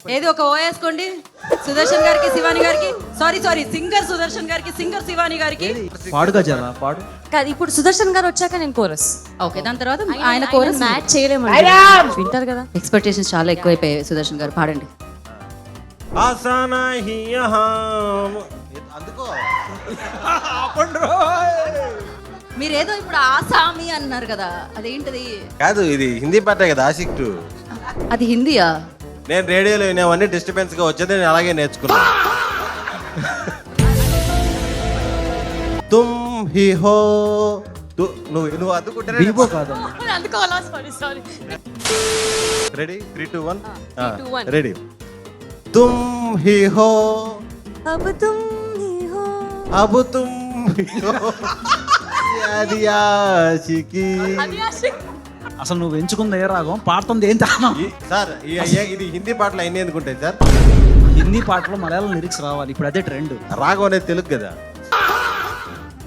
ఏది ఒక ఓ వేసుకోండి సుదర్శన్ గారికి శివాని గారికి సారీ సింగర్ సుదర్శన్ గారికి సింగర్ శివాని గారికి పాడుగా జరా పాడు. కాదు ఇప్పుడు సుదర్శన్ గారు వచ్చాక నేను కోరస్. ఓకే దాని తర్వాత ఆయన కోరస్ మ్యాచ్ చేయలేము వింటారు కదా. ఎక్స్పెక్టేషన్స్ చాలా ఎక్కువైపోయాయి సుదర్శన్ గారు పాడండి. ఆసానా హి యహా అందుకో మీరేదో ఇప్పుడు ఆసామి అన్నారు కదా అదేంటిది? కాదు ఇది హిందీ పాటే కదా ఆషిక్ 2. అది హిందీయా? నేను రేడియోలో వినేవన్నీ డిస్టర్బెన్స్ గా వచ్చేది నేను అలాగే నేర్చుకున్నా. తుమ్ హి హో నువ్వు అందుకుంటే బీబో కాదమ్మా. అందుకోవాలా? Sorry ready 3 2 1 3, 2, 1. రెడీ తుమ్ హి హో అబ్ తుమ్ హీ హో. అబ్ తుమ్ హి హో యాది ఆషికి. అసలు నువ్వు ఎంచుకుంది ఏ రాగం, పాడుతుంది ఏం తానం? సార్ ఇది హిందీ పాటలు అన్నీ ఎందుకుంటాయి సార్? హిందీ పాటలో మలయాళం లిరిక్స్ రావాలి, ఇప్పుడు అదే ట్రెండ్. రాగం అనేది తెలుగు కదా.